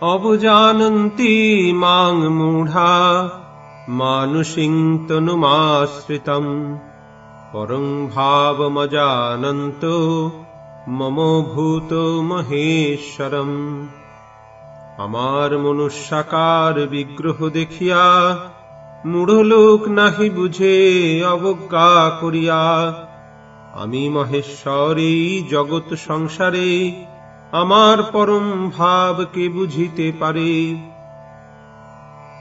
অবজানন্তি মাং মূঢ়া মানুষিং তনুমাশ্রিতম পরং ভাবমজানন্তো মম ভূত মহেশ্বরম। আমার মনুষ্যাকার বিগ্রহ দেখিয়া মূঢ় লোক নাহি বুঝে অবজ্ঞা করিয়া, আমি মহেশ্বর এই জগৎ সংসারে আমার পরম ভাব কে বুঝিতে পারে।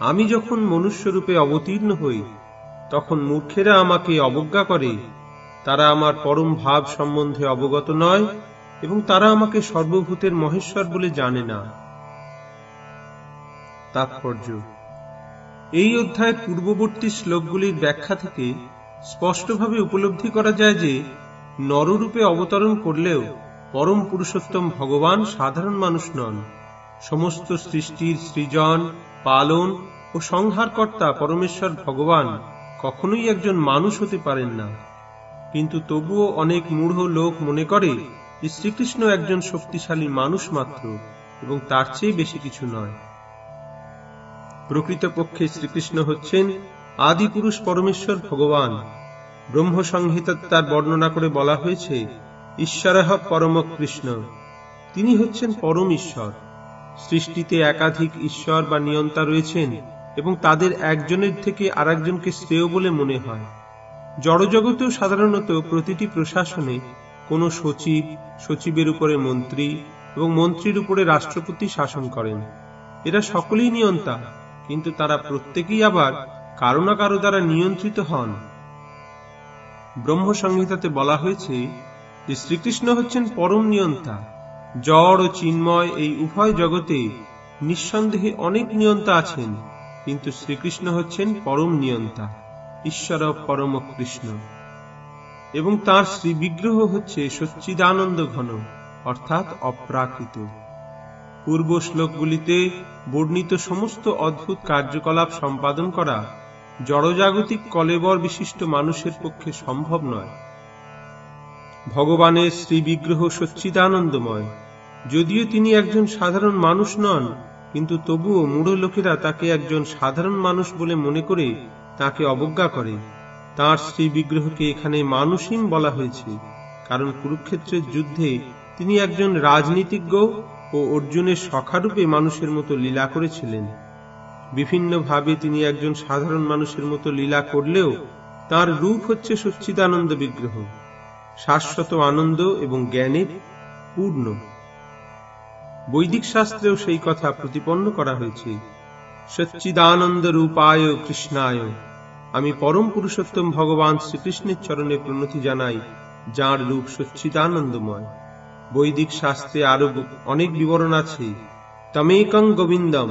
আমি যখন মনুষ্যরূপে অবতীর্ণ হই তখন মূর্খেরা আমাকে অবজ্ঞা করে, তারা আমার পরম ভাব সম্বন্ধে অবগত নয় এবং তারা আমাকে সর্বভূতের মহেশ্বর বলে জানে না। তাৎপর্য: এই অধ্যায়ের পূর্ববর্তী শ্লোকগুলির ব্যাখ্যা থেকে স্পষ্টভাবে উপলব্ধি করা যায় যে নররূপে অবতরণ করলেও পরম পুরুষোত্তম ভগবান সাধারণ মানুষ নন। সমস্ত সৃষ্টির সৃজন, পালন ও সংহারকর্তা পরমেশ্বর ভগবান কখনোই একজন মানুষ হতে পারেন না। কিন্তু তবুও অনেক মূঢ় লোক মনে করে যে শ্রীকৃষ্ণ একজন শক্তিশালী মানুষ মাত্র এবং তার চেয়ে বেশি কিছু নয়। প্রকৃতপক্ষে শ্রীকৃষ্ণ হচ্ছেন আদিপুরুষ পরমেশ্বর ভগবান। ব্রহ্মসংহিতা তার বর্ণনা করে বলা হয়েছে, ঈশ্বরঃ পরম কৃষ্ণ, তিনি হচ্ছেন পরম ঈশ্বর। সৃষ্টিতে একাধিক ঈশ্বর বা নিয়ন্তা রয়েছেন এবং তাদের একজনের থেকে আরেকজনকে শ্রেয় বলে মনে হয়। জড়জগতেও সাধারণত প্রতিটি প্রশাসনে কোনো সচিব, সচিবের উপরে মন্ত্রী এবং মন্ত্রীর উপরে রাষ্ট্রপতি শাসন করেন। এরা সকলেই নিয়ন্তা, কিন্তু তারা প্রত্যেকেই আবার কারো না কারো দ্বারা নিয়ন্ত্রিত হন। ব্রহ্মসংহিতাতে বলা হয়েছে যে শ্রীকৃষ্ণ হচ্ছেন পরম নিয়ন্তা। জড় ও চিন্ময় এই উভয় জগতে নিঃসন্দেহে অনেক নিয়ন্তা আছেন, কিন্তু শ্রীকৃষ্ণ হচ্ছেন পরম নিয়ন্তা, ঈশ্বর পরম কৃষ্ণ। এবং তাঁর শ্রী বিগ্রহ হচ্ছে সচ্চিদানন্দ ঘন, অর্থাৎ অপ্রাকৃত। পূর্ব শ্লোকগুলিতে বর্ণিত সমস্ত অদ্ভুত কার্যকলাপ সম্পাদন করা জড়জাগতিক কলেবর বিশিষ্ট মানুষের পক্ষে সম্ভব নয়। ভগবানের শ্রী বিগ্রহ সচ্চিদানন্দময়। যদিও তিনি একজন সাধারণ মানুষ নন, কিন্তু তবুও মূঢ় লোকেরা তাকে একজন সাধারণ মানুষ বলে মনে করে তাকে অবজ্ঞা করে। তাঁর শ্রী বিগ্রহকে এখানে মানুষহীন বলা হয়েছে, কারণ কুরুক্ষেত্রের যুদ্ধে তিনি একজন রাজনীতিজ্ঞ ও অর্জুনের সখারূপে মানুষের মতো লীলা করেছিলেন। বিভিন্নভাবে তিনি একজন সাধারণ মানুষের মতো লীলা করলেও তাঁর রূপ হচ্ছে সচ্চিদানন্দ বিগ্রহ, শাশ্বত আনন্দ এবং জ্ঞানে পূর্ণ। বৈদিক শাস্ত্রেও সেই কথা প্রতিপন্ন করা হয়েছে, সচ্চিদানন্দ রূপায় কৃষ্ণায়। আমি পরম পুরুষোত্তম ভগবান শ্রীকৃষ্ণের চরণে প্রণতি জানাই, যাঁর রূপ সচ্চিদানন্দময়। বৈদিক শাস্ত্রে আরো অনেক বিবরণ আছে। তমেকং গোবিন্দম,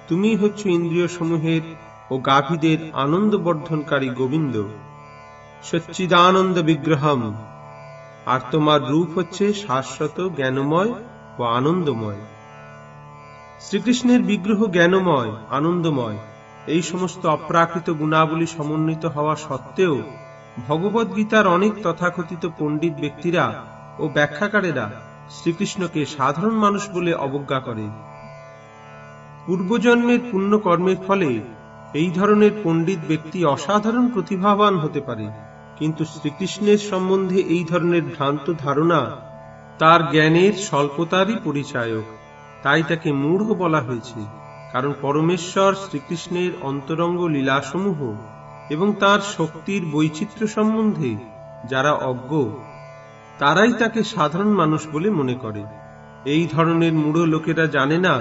তুমি হচ্ছ ইন্দ্রিয় সমূহের ও গাভীদের আনন্দ বর্ধনকারী গোবিন্দ। সচ্চিদানন্দ বিগ্রহম, আর তোমার রূপ হচ্ছে শাশ্বত, জ্ঞানময় ও আনন্দময়। শ্রীকৃষ্ণের বিগ্রহ জ্ঞানময়, আনন্দময়, এই সমস্ত অপ্রাকৃত গুণাবলী সমন্বিত হওয়া সত্ত্বেও ভগবদ্গীতার অনেক তথাকথিত পণ্ডিত ব্যক্তিরা ও ব্যাখ্যাকারেরা শ্রীকৃষ্ণকে সাধারণ মানুষ বলে অবজ্ঞা করে। পূর্বজন্মের পুণ্য কর্মের ফলে এই ধরনের পণ্ডিত ব্যক্তি অসাধারণ প্রতিভাবান হতে পারে, কিন্তু শ্রীকৃষ্ণের সম্বন্ধে এই ধরনের ভ্রান্ত ধারণা তার জ্ঞানের স্বল্পতারই পরিচায়ক। তাই তাকে মূঢ় বলা হয়েছে, কারণ পরমেশ্বর শ্রীকৃষ্ণের অন্তরঙ্গ লীলাসমূহ এবং তার শক্তির বৈচিত্র্য সম্বন্ধে যারা অজ্ঞ, তারাই তাকে সাধারণ মানুষ বলে মনে করে। এই ধরনের মূঢ় লোকেরা জানে না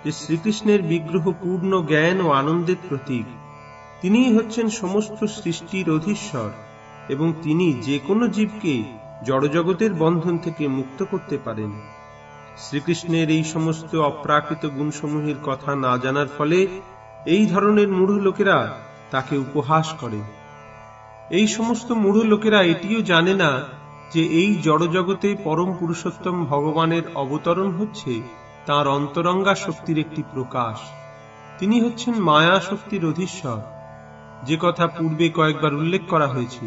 যে শ্রীকৃষ্ণের বিগ্রহ পূর্ণ জ্ঞান ও আনন্দের প্রতীক। তিনিই হচ্ছেন সমস্ত সৃষ্টির অধীশ্বর এবং তিনি যে কোনো জীবকে জড়জগতের বন্ধন থেকে মুক্ত করতে পারেন। শ্রীকৃষ্ণের এই সমস্ত অপ্রাকৃত গুণসমূহের কথা না জানার ফলে এই ধরনের মূঢ় লোকেরা তাকে উপহাস করে। এই সমস্ত মূঢ় লোকেরা এটিও জানে না যে এই জড়জগতে পরম পুরুষোত্তম ভগবানের অবতরণ হচ্ছে তাঁর অন্তরঙ্গা শক্তির একটি প্রকাশ। তিনি হচ্ছেন মায়া শক্তির অধীশ্বর, যে কথা পূর্বে কয়েকবার উল্লেখ করা হয়েছে,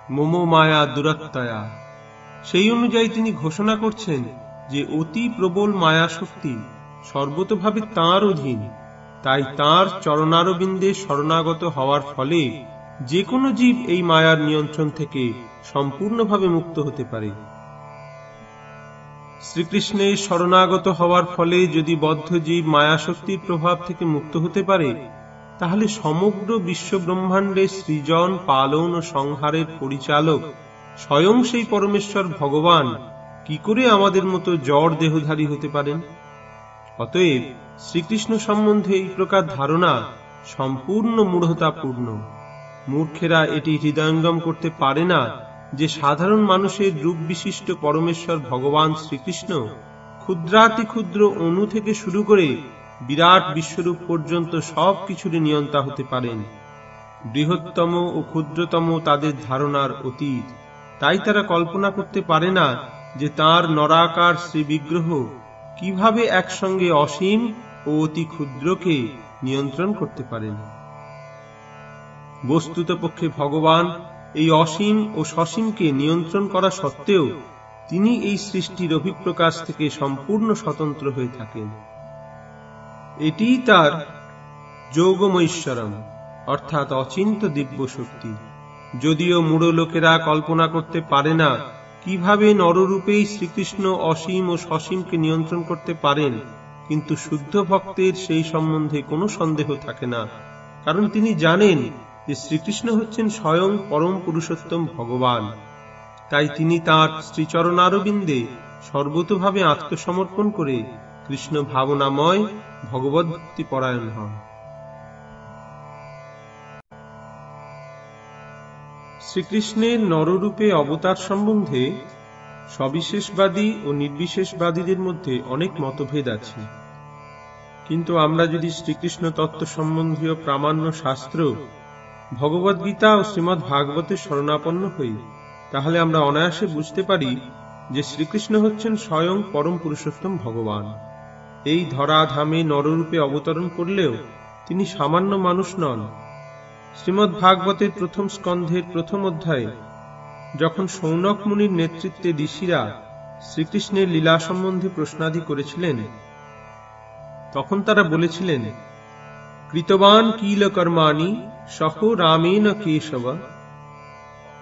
মম মায়া দুরত্যয়া। সেই অনুযায়ী তিনি ঘোষণা করছেন যে অতি প্রবল মায়া শক্তি সর্বতোভাবে তাঁর অধীন। তাই তাঁর চরণারবিন্দে শরণাগত হওয়ার ফলে যে কোনো জীব এই মায়ার নিয়ন্ত্রণ থেকে সম্পূর্ণভাবে মুক্ত হতে পারে। শ্রীকৃষ্ণের শরণাগত হওয়ার ফলে যদি বদ্ধ জীব মায়াশক্তির প্রভাব থেকে মুক্ত হতে পারে, তাহলে সমগ্র বিশ্ব ব্রহ্মাণ্ডের সৃজন, পালন ও সংহারের পরিচালক স্বয়ং সেই পরমেশ্বর ভগবান কি করে আমাদের মতো জড় দেহধারী হতে পারেন? অতএব শ্রীকৃষ্ণ সম্বন্ধে এই প্রকার ধারণা সম্পূর্ণ মূঢ়তাপূর্ণ। মূর্খেরা এটি হৃদয়ঙ্গম করতে পারে না যে সাধারণ মানুষের রূপ বিশিষ্ট পরমেশ্বর ভগবান শ্রীকৃষ্ণ ক্ষুদ্রাতি ক্ষুদ্র অণু থেকে শুরু করে বিরাট বিশ্বরূপ পর্যন্ত সব কিছুরই নিয়ন্তা হতে পারেন। বৃহত্তম ও ক্ষুদ্রতম তাদের ধারণার অতীত। তাই তারা কল্পনা করতে পারে না যে তাঁর নরাকার শ্রী বিগ্রহ কিভাবে একসঙ্গে অসীম ও অতি ক্ষুদ্রকে নিয়ন্ত্রণ করতে পারেন। বস্তুতপক্ষে ভগবান এই অসীম ও সসীমকে নিয়ন্ত্রণ করা সত্ত্বেও তিনি এই সৃষ্টির অভিপ্রকাশ থেকে সম্পূর্ণ স্বতন্ত্র হয়ে থাকেন। এটিই তার যোগমৈশ্বরম অর্থাৎ অচিন্ত দিব্য শক্তি। যদিও মূঢ় লোকেরা কল্পনা করতে পারে না কিভাবে নররূপেই শ্রীকৃষ্ণ অসীম ও সসীমকে নিয়ন্ত্রণ করতে পারেন, কিন্তু শুদ্ধ ভক্তের সেই সম্বন্ধে কোনো সন্দেহ থাকে না, কারণ তিনি জানেন যে শ্রীকৃষ্ণ হচ্ছেন স্বয়ং পরম পুরুষোত্তম ভগবান। তাই তিনি তাঁর শ্রীচরণারবিন্দে সর্বতোভাবে আত্মসমর্পণ করে কৃষ্ণ ভাবনাময় ভগবদ ভক্তি পরায়ণ হন। শ্রীকৃষ্ণের নররূপে অবতার সম্বন্ধে সবিশেষবাদী ও নির্বিশেষবাদীদের মধ্যে অনেক মতভেদ আছে। কিন্তু আমরা যদি শ্রীকৃষ্ণ তত্ত্ব সম্বন্ধীয় প্রামাণ্য শাস্ত্র ভগবদ্গীতা ও শ্রীমদ্ ভাগবতের শরণাপন্ন হই, তাহলে আমরা অনায়াসে বুঝতে পারি যে শ্রীকৃষ্ণ হচ্ছেন স্বয়ং পরম পুরুষোত্তম ভগবান। এই ধরাধামে নররূপে অবতরণ করলেও তিনি সামান্য মানুষ নন। শ্রীমদ্ ভাগবতের প্রথম স্কন্ধের প্রথম অধ্যায়ে যখন শৌনক মুনির নেতৃত্বে ঋষিরা শ্রীকৃষ্ণের লীলা সম্বন্ধে প্রশ্নাদি করেছিলেন, তখন তারা বলেছিলেন, কৃতবান কিল কর্মাণি সহ রামেণ কেশব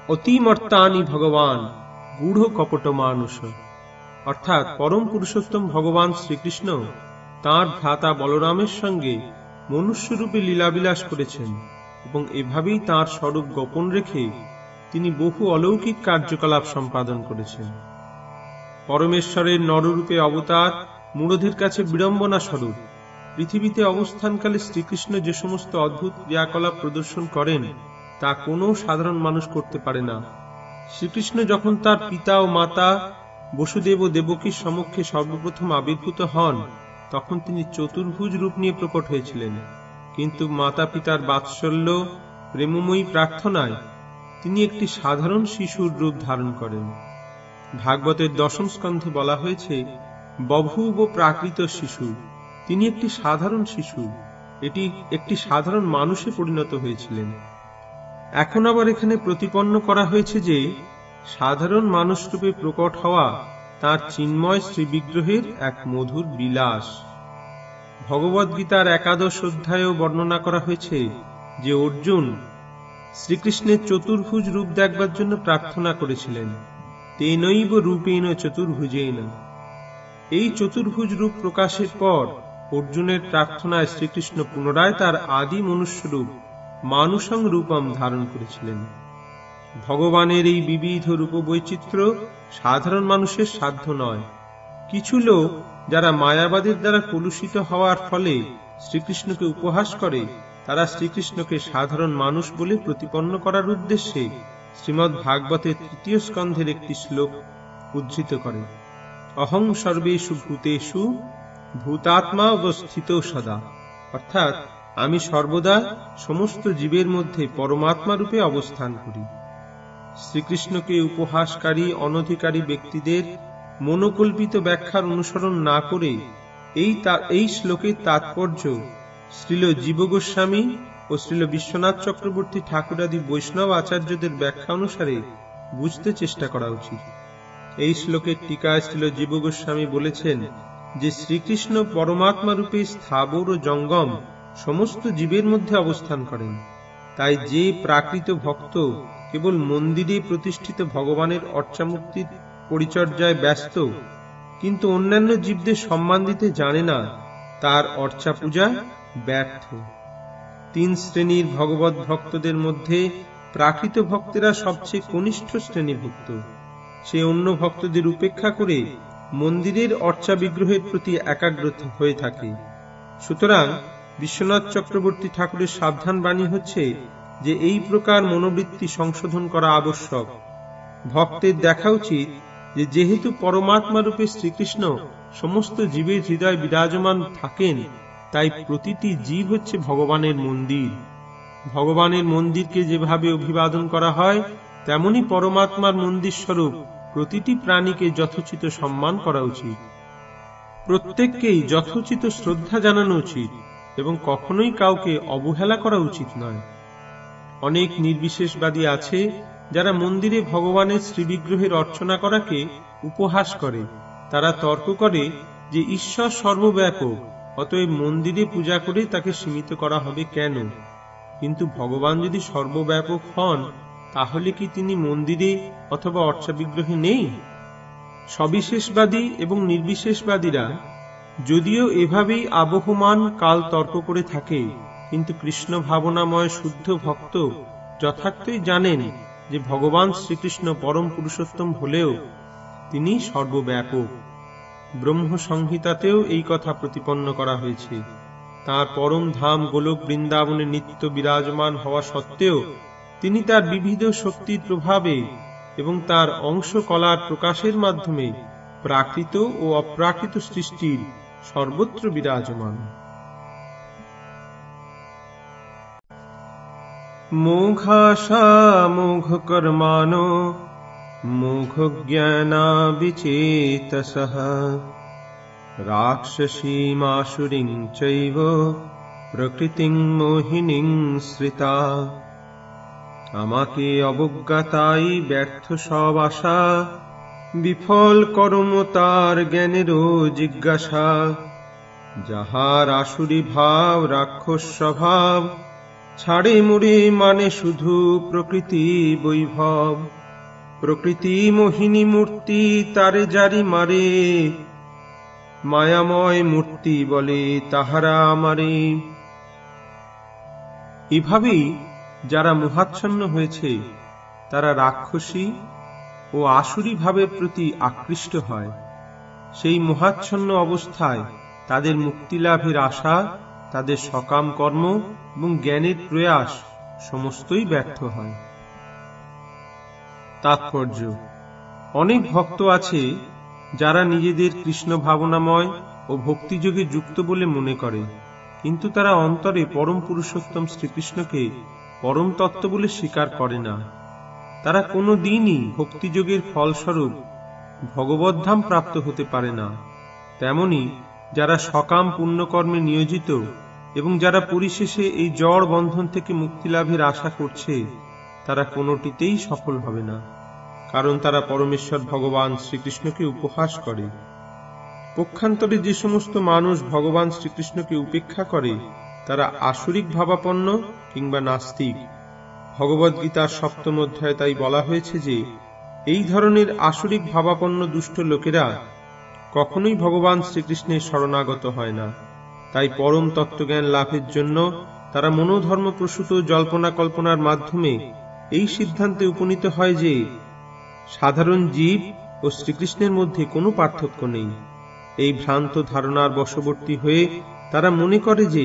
অতিমর্তানি ভগবান গূঢ় কপট মানুষ। অর্থাৎ পরম পুরুষোত্তম ভগবান শ্রীকৃষ্ণ তাঁর ভ্রাতা বলরামের সঙ্গে মনুষ্যরূপে লীলাবিলাস করেছেন এবং এভাবেই তাঁর স্বরূপ গোপন রেখে তিনি বহু অলৌকিক কার্যকলাপ সম্পাদন করেছেন। পরমেশ্বরের নররূপে অবতার মূঢ়দের কাছে বিড়ম্বনা স্বরূপ। পৃথিবীতে অবস্থানকালে শ্রীকৃষ্ণ যে সমস্ত অদ্ভুত ক্রিয়াকলাপ প্রদর্শন করেন তা কোনো সাধারণ মানুষ করতে পারে না। শ্রীকৃষ্ণ যখন তার পিতা ও মাতা বসুদেব ও দেবকীর সম্মুখে সর্বপ্রথম আবির্ভূত হন, তখন তিনি চতুর্ভুজ রূপ নিয়ে প্রকট হয়েছিলেন। কিন্তু মাতা পিতার বাৎসল্য প্রেমময়ী প্রার্থনায় তিনি একটি সাধারণ শিশুর রূপ ধারণ করেন। ভাগবতের দশম স্কন্ধে বলা হয়েছে, বভূব প্রাকৃত শিশু। তিনি একটি সাধারণ শিশু, এটি একটি সাধারণ মানুষে পরিণত হয়েছিলেন। এখন আবার এখানে প্রতিপন্ন করা হয়েছে যে সাধারণ মানুষ রূপে প্রকট হওয়া তাঁর চিন্ময় শ্রীবিগ্রহের এক মধুর বিলাস। ভগবদ্গীতার একাদশ অধ্যায়েও বর্ণনা করা হয়েছে যে অর্জুন শ্রীকৃষ্ণের চতুর্ভুজ রূপ দেখবার জন্য প্রার্থনা করেছিলেন, তেনৈব রূপেণ চতুর্ভুজেন। এই চতুর্ভুজ রূপ প্রকাশের পর অর্জুনের প্রার্থনায় শ্রীকৃষ্ণ পুনরায় তার আদি মনুষ্যরূপ মানুষং রূপম ধারণ করেছিলেন। ভগবানের এই বিবিধ রূপবৈচিত্র্য সাধারণ মানুষের সাধ্য নয়। কিছু লোক যারা মায়াবাদের দ্বারা কলুষিত হওয়ার ফলে শ্রীকৃষ্ণকে উপহাস করে, তারা শ্রীকৃষ্ণকে সাধারণ মানুষ বলে প্রতিপন্ন করার উদ্দেশ্যে শ্রীমদ্ ভাগবতের তৃতীয় স্কন্ধের একটি শ্লোক উদ্ধৃত করে, অহং সর্বেষু ভূতেষু ভূতাত্মা অবস্থিত সদা। অর্থাৎ আমি সর্বদা সমস্ত জীবের মধ্যে পরমাত্মা রূপে অবস্থান করি। শ্রীকৃষ্ণকে উপহাসকারী অনধিকারী ব্যক্তিদের মনোকল্পিত ব্যাখ্যার অনুসরণ না করে এই শ্লোকের তাৎপর্য শ্রীল জীব গোস্বামী ও শ্রীল বিশ্বনাথ চক্রবর্তী ঠাকুরাদি বৈষ্ণব আচার্যদের ব্যাখ্যা অনুসারে বুঝতে চেষ্টা করা উচিত। এই শ্লোকের টিকায় শ্রীল জীব গোস্বামী বলেছেন যে শ্রীকৃষ্ণ পরমাত্মা রূপে স্থাবর ও জঙ্গম সমস্ত জীবের মধ্যে অবস্থান করেন। তাই যে প্রাকৃত ভক্ত কেবল মন্দিরে প্রতিষ্ঠিত ভগবানের অর্চামূর্তির পরিচর্যায় ব্যস্ত, কিন্তু অন্যান্য জীবদের সম্মান দিতে জানে না, তার অর্চা পূজা ব্যর্থ। 3 শ্রেণীর ভগবত ভক্তদের মধ্যে প্রাকৃত ভক্তেরা সবচেয়ে কনিষ্ঠ শ্রেণীভুক্ত। সে অন্য ভক্তদের উপেক্ষা করে মন্দিরের অর্চা বিগ্রহের প্রতি একাগ্র হয়ে থাকে। সুতরাং বিশ্বনাথ চক্রবর্তী ঠাকুরের সাবধান বাণী হচ্ছে যে এই প্রকার মনোবৃত্তি সংশোধন করা আবশ্যক। ভক্তের দেখা উচিত যে যেহেতু পরমাত্মা রূপে শ্রীকৃষ্ণ সমস্ত জীবের হৃদয় বিরাজমান থাকেন, তাই প্রতিটি জীব হচ্ছে ভগবানের মন্দির। ভগবানের মন্দিরকে যেভাবে অভিবাদন করা হয়, তেমনি পরমাত্মার মন্দির স্বরূপ প্রতিটি প্রাণীকে যথোচিত সম্মান করা উচিত। প্রত্যেককেই যথোচিত শ্রদ্ধা জানানো উচিত এবং কখনোই কাউকে অবহেলা করা উচিত নয়। অনেক নির্বিশেষবাদী আছে যারা মন্দিরে ভগবানের শ্রীবিগ্রহের অর্চনা করাকে উপহাস করে। তারা তর্ক করে যে ঈশ্বর সর্বব্যাপক, অতএব মন্দিরে পূজা করে তাকে সীমিত করা হবে কেন? কিন্তু ভগবান যদি সর্বব্যাপক হন, তাহলে কি তিনি মন্দিরে অথবা অর্চা বিগ্রহে নেই? সবিশেষবাদী এবং নির্বিশেষবাদীরা যদিও এভাবেই আবহমান কাল তর্ক করে থাকে, কিন্তু কৃষ্ণ ভাবনাময় শুদ্ধ ভক্ত যথার্থই জানেন যে ভগবান শ্রীকৃষ্ণ পরম পুরুষোত্তম হলেও তিনি সর্বব্যাপক। ব্রহ্ম সংহিতাতেও এই কথা প্রতিপন্ন করা হয়েছে। তাঁর পরম ধাম গোলক বৃন্দাবনে নিত্য বিরাজমান হওয়া সত্ত্বেও তিনি তার বিবিধ শক্তির প্রভাবে এবং তার অংশ কলার প্রকাশের মাধ্যমে প্রাকৃত ও অপ্রাকৃত সৃষ্টির সর্বত্র বিরাজমান। মোঘাশা মোঘ কর্মাণো মোঘ জ্ঞানা বিচেতসঃ রাক্ষসীমাসুরিং চৈব প্রকৃতিং মোহিনীং শ্রিতা। আমাকে অবজ্ঞাতাই ব্যর্থ সব আশা, বিফল কর্ম তার জ্ঞানেরও জিজ্ঞাসা। যাহার আসুরি ভাব রাক্ষস স্বভাব, ছাড়ে মুড়ে মানে শুধু প্রকৃতি বৈভব। প্রকৃতি মোহিনী মূর্তি তারে জারি মারে, মায়াময় মূর্তি বলে তাহারা আমারে। এভাবেই যারা মোহাচ্ছন্ন হয়েছে তারা রাক্ষসী ও আসুরি ভাবের প্রতি আকৃষ্ট হয়। সেই মোহাচ্ছন্ন অবস্থায় তাদের মুক্তি লাভের আশা, তাদের সকাম কর্ম এবং জ্ঞানের প্রয়াস সমস্তই ব্যর্থ হয়। তাৎপর্য: অনেক ভক্ত আছে যারা নিজেদের কৃষ্ণ ভাবনাময় ও ভক্তিযোগে যুক্ত বলে মনে করে, কিন্তু তারা অন্তরে পরম পুরুষোত্তম শ্রীকৃষ্ণকে পরম তত্ত্ব বলে স্বীকার করে না। তারা কোনো দিনই ভক্তিযোগের ফলস্বরূপ ভগবদ্ধাম প্রাপ্ত হতে পারে না। তেমনি যারা সকাম পুণ্যকর্মে নিয়োজিত এবং যারা পরিশেষে এই জড় বন্ধন থেকে মুক্তি লাভের আশা করছে, তারা কোনোটিতেই সফল হবে না, কারণ তারা পরমেশ্বর ভগবান শ্রীকৃষ্ণকে উপহাস করে। পক্ষান্তরে যে সমস্ত মানুষ ভগবান শ্রীকৃষ্ণকে উপেক্ষা করে তারা আসুরিক ভাবাপন্ন কিংবা নাস্তিক। ভগবদ্গীতার 7ম অধ্যায়ে তাই বলা হয়েছে যে এই ধরনের আসুরিক ভাবাপন্ন দুষ্ট লোকেরা কখনোই ভগবান শ্রীকৃষ্ণের শরণাগত হয় না। তাই পরম তত্ত্বজ্ঞান লাভের জন্য তারা মনোধর্ম প্রসূত জল্পনা কল্পনার মাধ্যমে এই সিদ্ধান্তে উপনীত হয় যে সাধারণ জীব ও শ্রীকৃষ্ণের মধ্যে কোনো পার্থক্য নেই। এই ভ্রান্ত ধারণার বশবর্তী হয়ে তারা মনে করে যে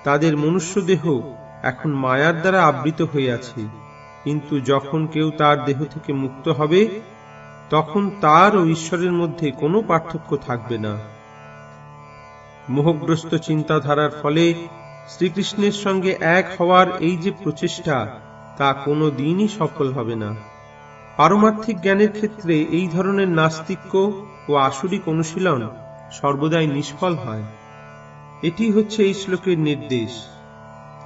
তাদের মনুষ্য দেহ এখন মায়ার দ্বারা আবৃত হয়ে আছে, কিন্তু যখন কেউ তার দেহ থেকে মুক্ত হবে তখন তার ও ঈশ্বরের মধ্যে কোনো পার্থক্য থাকবে না। মোহগ্রস্ত চিন্তাধারার ফলে শ্রীকৃষ্ণের সঙ্গে এক হওয়ার এই যে প্রচেষ্টা, তা কোনো দিনই সফল হবে না। পারমার্থিক জ্ঞানের ক্ষেত্রে এই ধরনের নাস্তিক্য ও আসুরিক অনুশীলন সর্বদাই নিষ্ফল হয়। এটি হচ্ছে এই শ্লোকের নির্দেশ।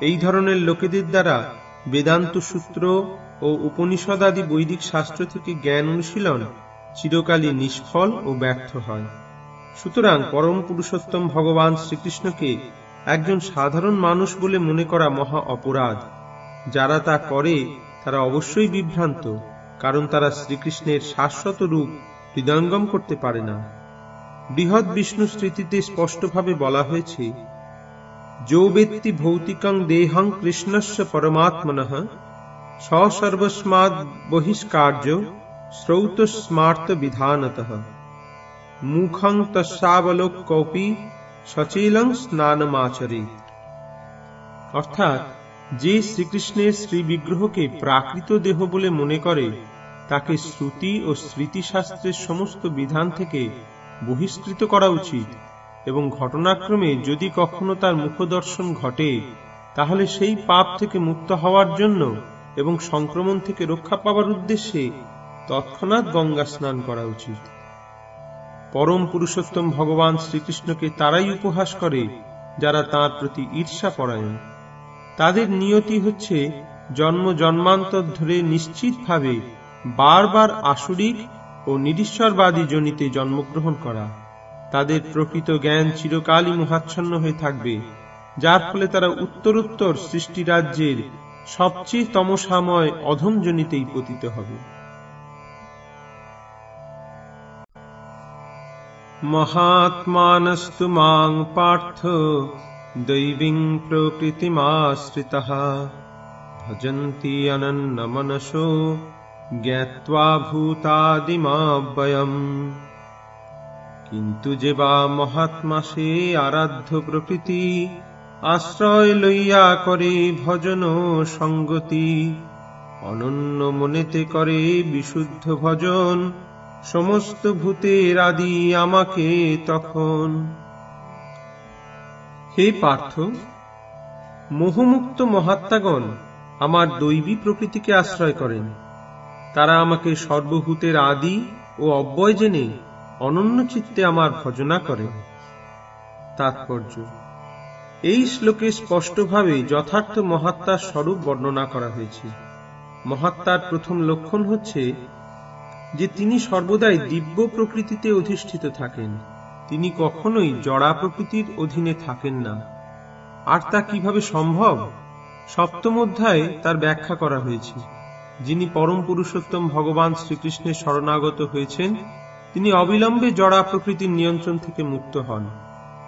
এই ধরনের লোকেদের দ্বারা বেদান্ত সূত্র ও উপনিষদ আদি বৈদিক শাস্ত্র থেকে জ্ঞান অনুশীলন চিরকালই নিষ্ফল ও ব্যর্থ হয়। সুতরাং পরম পুরুষোত্তম ভগবান শ্রীকৃষ্ণকে একজন সাধারণ মানুষ বলে মনে করা মহা অপরাধ। যারা তা করে তারা অবশ্যই বিভ্রান্ত, কারণ তারা শ্রীকৃষ্ণের শাশ্বত রূপ হৃদয়ঙ্গম করতে পারে না। বৃহৎ বিষ্ণু স্মৃতিতে স্পষ্টভাবে বলা হয়েছে, যো বেত্তি ভৌতিকং দেহং কৃষ্ণস্য পরমাত্মনঃ স সর্বস্মাদ বহিষ্কার্য শ্রৌতস্মার্ত বিধানতঃ মুখং তস্যাবলোক্যপি সচেলং স্নানমাচরেৎ। অর্থাৎ যে শ্রীকৃষ্ণের শ্রী বিগ্রহকে প্রাকৃত দেহ বলে মনে করে তাকে শ্রুতি ও স্মৃতিশাস্ত্রের সমস্ত বিধান থেকে বহিষ্কৃত করা উচিত, এবং ঘটনাক্রমে যদি কখনো তার মুখদর্শন ঘটে তাহলে সেই পাপ থেকে মুক্ত হওয়ার জন্য এবং সংক্রমণ থেকে রক্ষা পাওয়ার উদ্দেশ্যে তৎক্ষণাৎ গঙ্গা স্নান করা উচিত। পরম পুরুষোত্তম ভগবান শ্রীকৃষ্ণকে তারাই উপহাস করে যারা তাঁর প্রতি ঈর্ষাপরায়ণ। তাদের নিয়তি হচ্ছে জন্ম জন্মান্তর ধরে নিশ্চিতভাবে বারবার আসুরিক ও নিরীশ্বরবাদী জনিতে জন্মগ্রহণ করা। তাদের প্রকৃত জ্ঞান চিরকালই মোহাচ্ছন্ন হয়ে থাকবে, যার ফলে তারা উত্তরোত্তর সৃষ্টি রাজ্যের সবচেয়ে তমসাময় অধম জনিতেই পতিত হবে। মহাত্মানস্তু মাং পার্থ দৈবীং প্রকৃতিমাশ্রিতাঃ ভজন্তি অনন্যমনসো জ্ঞাত্বা ভূতাদিমাব্যয়ম। কিন্তু যে বা মহাত্মা সে আরাধ্য প্রকৃতি আশ্রয় লইয়া করে ভজন সঙ্গতি, অনন্য মনেতে করে বিশুদ্ধ ভজন, সমস্ত ভূতের আদি আমাকে তখন। হে পার্থ, মোহমুক্ত মহাত্মাগণ আমার দৈবী প্রকৃতিকে আশ্রয় করেন। তারা আমাকে সর্বভূতের আদি ও অব্যয় জেনে অনন্য চিত্তে আমার ভজনা করেন। তাৎপর্য: এই শ্লোকে স্পষ্টভাবে যথার্থ মহাত্মার স্বরূপ বর্ণনা করা হয়েছে। মহাত্মার প্রথম লক্ষণ হচ্ছে যে তিনি সর্বদাই দিব্য প্রকৃতিতে অধিষ্ঠিত থাকেন, তিনি কখনোই জড়া প্রকৃতির অধীনে থাকেন না। আর তা কিভাবে সম্ভব? সপ্তম অধ্যায়ে তার ব্যাখ্যা করা হয়েছে। যিনি পরম পুরুষোত্তম ভগবান শ্রীকৃষ্ণের শরণাগত হয়েছেন তিনি অবিলম্বে জড়া প্রকৃতির নিয়ন্ত্রণ থেকে মুক্ত হন।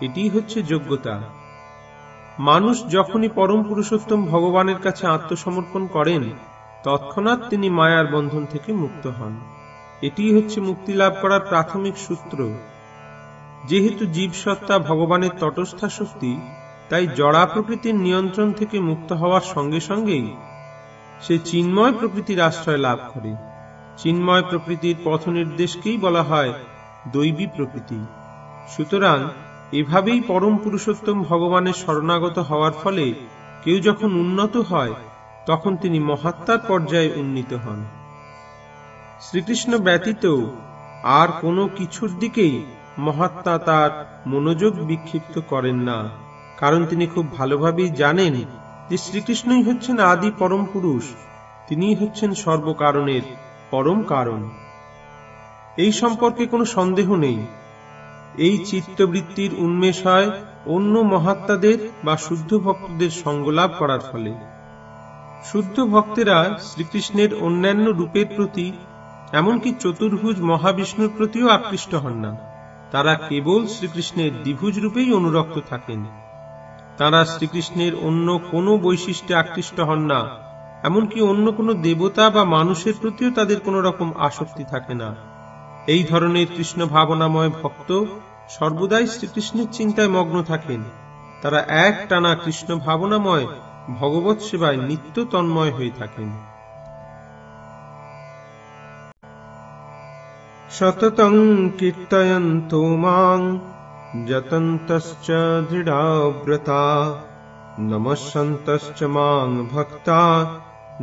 এটিই হচ্ছে যোগ্যতা। মানুষ যখনই পরম পুরুষোত্তম ভগবানের কাছে আত্মসমর্পণ করেন তৎক্ষণাৎ তিনি মায়ার বন্ধন থেকে মুক্ত হন। এটিই হচ্ছে মুক্তি লাভ করার প্রাথমিক সূত্র। যেহেতু জীবসত্তা ভগবানের তটস্থা শক্তি, তাই জড়া প্রকৃতির নিয়ন্ত্রণ থেকে মুক্ত হওয়ার সঙ্গে সঙ্গেই সে চিন্ময় প্রকৃতির আশ্রয় লাভ করে। চিন্ময় প্রকৃতির পথ নির্দেশকেই বলা হয় দৈবী প্রকৃতি। সুতরাং এভাবেই পরম পুরুষোত্তম ভগবানের শরণাগত হওয়ার ফলে কেউ যখন উন্নত হয় তখন তিনি মহাত্মার পর্যায়ে উন্নীত হন। শ্রীকৃষ্ণ ব্যতীত আর কোনো কিছুর দিকেই মহাত্মা তার মনোযোগ বিক্ষিপ্ত করেন না, কারণ তিনি খুব ভালোভাবেই জানেন যে শ্রীকৃষ্ণই হচ্ছেন আদি পরম পুরুষ, তিনিই হচ্ছেন সর্বকারণের পরম কারণ। এই সম্পর্কে কোনো সন্দেহ নেই। এই চিত্তবৃত্তির উন্মেষ হয় অন্য মহাত্মাদের বা শুদ্ধ ভক্তদের সঙ্গলাভ করার ফলে। শুদ্ধ ভক্তেরা শ্রীকৃষ্ণের অন্যান্য রূপের প্রতি, এমনকি চতুর্ভুজ মহাবিষ্ণুর প্রতিও আকৃষ্ট হন না। তারা কেবল শ্রীকৃষ্ণের দ্বিভুজ রূপেই অনুরক্ত থাকেন। তারা শ্রীকৃষ্ণের অন্য কোনো বৈশিষ্ট্যে আকৃষ্ট হন না, এমনকি অন্য কোনো দেবতা বা মানুষের প্রতিও তাদের কোনো রকম আসক্তি থাকে না। এই ধরনের কৃষ্ণ ভাবনাময় ভক্ত সর্বদাই শ্রীকৃষ্ণের চিন্তায় মগ্ন থাকেন। তারা এক টানা কৃষ্ণ ভাবনাময় ভগবৎ সেবায় নিত্য তন্ময় হয়ে থাকেন। সততং কীর্তয়ন্তো মাং যতন্তশ্চ দৃঢ়ব্রতা নমস্যন্তশ্চ মাং ভক্তা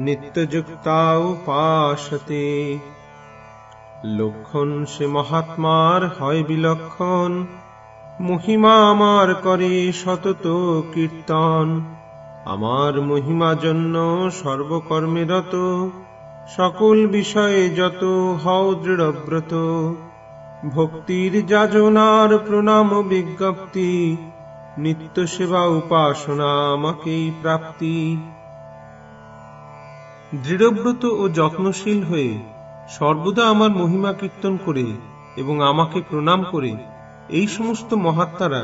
নিত্যযুক্তা উপাসতে। লক্ষণ সে মহাত্মার হয় বিলক্ষণ, মহিমা আমার করে সতত কীর্তন। আমার মহিমা জন্য সর্বকর্মে রত, সকল বিষয়ে যত হও দৃঢ়ব্রত। ভক্তির যাজনার প্রণাম বিজ্ঞপ্তি, নিত্য সেবা উপাসনা আমাকেই প্রাপ্তি। দৃঢ়ব্রত ও যত্নশীল হয়ে সর্বদা আমার মহিমা কীর্তন করে এবং আমাকে প্রণাম করে এই সমস্ত মহাত্মারা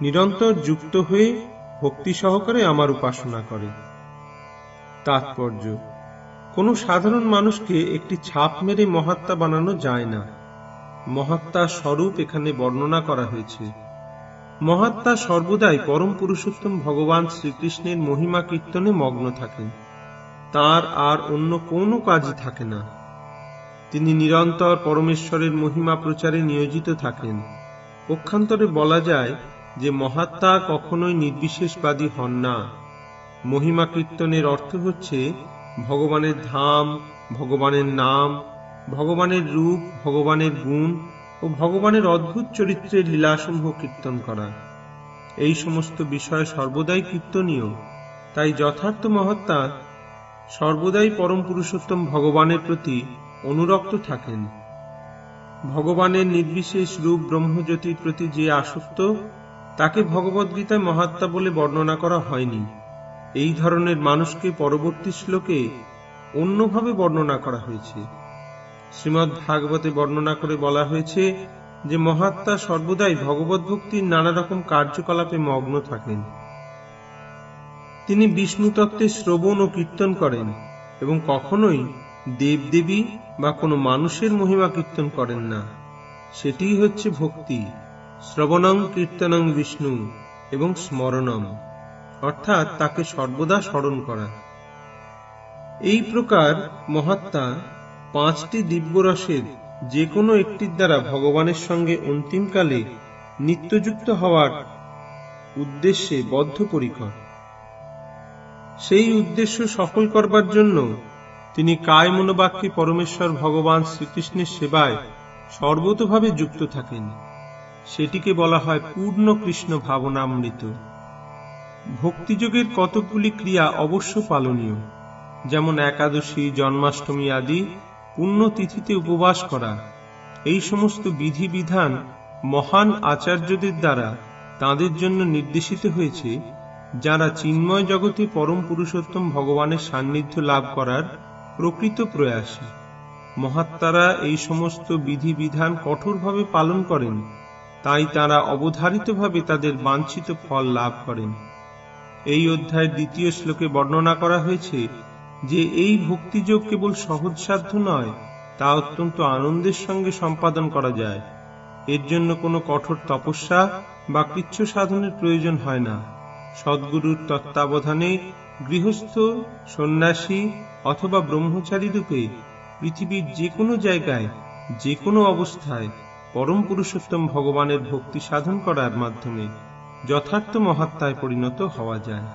নিরন্তর যুক্ত হয়ে ভক্তি সহকারে আমার উপাসনা করে। তাৎপর্য: কোন সাধারণ মানুষকে একটি ছাপ মেরে মহাত্মা বানানো যায় না। মহাত্মা স্বরূপ এখানে বর্ণনা করা হয়েছে। মহাত্মা সর্বদাই পরম পুরুষোত্তম ভগবান শ্রীকৃষ্ণের মহিমা কীর্তনে মগ্ন থাকেন। তার আর অন্য কোনো কাজই থাকে না। তিনি নিরন্তর পরমেশ্বরের মহিমা প্রচারে নিয়োজিত থাকেন। পক্ষান্তরে বলা যায় যে মহাত্মা কখনোই নির্বিশেষবাদী হন না। মহিমা কীর্তনের অর্থ হচ্ছে ভগবানের ধাম, ভগবানের নাম, ভগবানের রূপ, ভগবানের গুণ ও ভগবানের অদ্ভুত চরিত্রের লীলাসমূহ কীর্তন করা। এই সমস্ত বিষয় সর্বদাই কীর্তনীয়। তাই যথার্থ মহাত্মা সর্বদাই পরম পুরুষোত্তম ভগবানের প্রতি অনুরক্ত থাকেন। ভগবানের নির্বিশেষ রূপ ব্রহ্মজ্যোতির প্রতি যে আসক্ত, তাকে ভগবদ্গীতায় মহাত্মা বলে বর্ণনা করা হয়নি। এই ধরনের মানুষকে পরবর্তী শ্লোকে অন্যভাবে বর্ণনা করা হয়েছে। শ্রীমদ্ ভাগবতে বর্ণনা করে বলা হয়েছে যে মহাত্মা সর্বদাই ভগবত ভক্তির নানা রকম কার্যকলাপে মগ্ন থাকেন। তিনি বিষ্ণু তত্ত্বের শ্রবণ ও কীর্তন করেন এবং কখনোই দেবদেবী বা কোনো মানুষের মহিমা কীর্তন করেন না। সেটিই হচ্ছে ভক্তি। শ্রবণং কীর্তনং বিষ্ণু এবং স্মরণম, অর্থাৎ তাকে সর্বদা স্মরণ করা। এই প্রকার মহাত্মা পাঁচটি দিব্যরসের যে কোনো একটির দ্বারা ভগবানের সঙ্গে অন্তিমকালে নিত্যযুক্ত হওয়ার উদ্দেশ্যে বদ্ধপরিকর। সেই উদ্দেশ্য সফল করবার জন্য তিনি কায় মনোবাক্যে পরমেশ্বর ভগবান শ্রীকৃষ্ণের সেবায় সর্বতোভাবে যুক্ত থাকেন। সেটিকে বলা হয় পূর্ণ কৃষ্ণ ভাবনামৃত। ভক্তিযোগের কতকগুলি ক্রিয়া অবশ্য পালনীয়, যেমন একাদশী, জন্মাষ্টমী আদি পুণ্যতিথিতে উপবাস করা। এই সমস্ত বিধিবিধান মহান আচার্যদের দ্বারা তাঁদের জন্য নির্দেশিত হয়েছে, যারা চিন্ময় জগতে পরম পুরুষোত্তম ভগবানের সান্নিধ্য লাভ করার প্রকৃত প্রয়াসী। মহাত্মারা এই সমস্ত বিধিবিধান কঠোরভাবে পালন করেন, তাই তাঁরা অবধারিতভাবে তাদের বাঞ্ছিত ফল লাভ করেন। এই অধ্যায়ের দ্বিতীয় শ্লোকে বর্ণনা করা হয়েছে যে এই ভক্তিযোগ কেবল সহজসাধ্য নয়, তা অত্যন্ত আনন্দের সঙ্গে সম্পাদন করা যায়। এর জন্য কোনো কঠোর তপস্যা বা কৃচ্ছ সাধনের প্রয়োজন হয় না। সদ্গুরুর তত্ত্বাবধানে গৃহস্থ, সন্ন্যাসী অথবা ব্রহ্মচারী রূপে পৃথিবীর যে কোনো জায়গায়, যে কোনো অবস্থায় পরম পুরুষোত্তম ভগবানের ভক্তি সাধন করার মাধ্যমে যথার্থ মহাত্মায় পরিণত হওয়া যায়।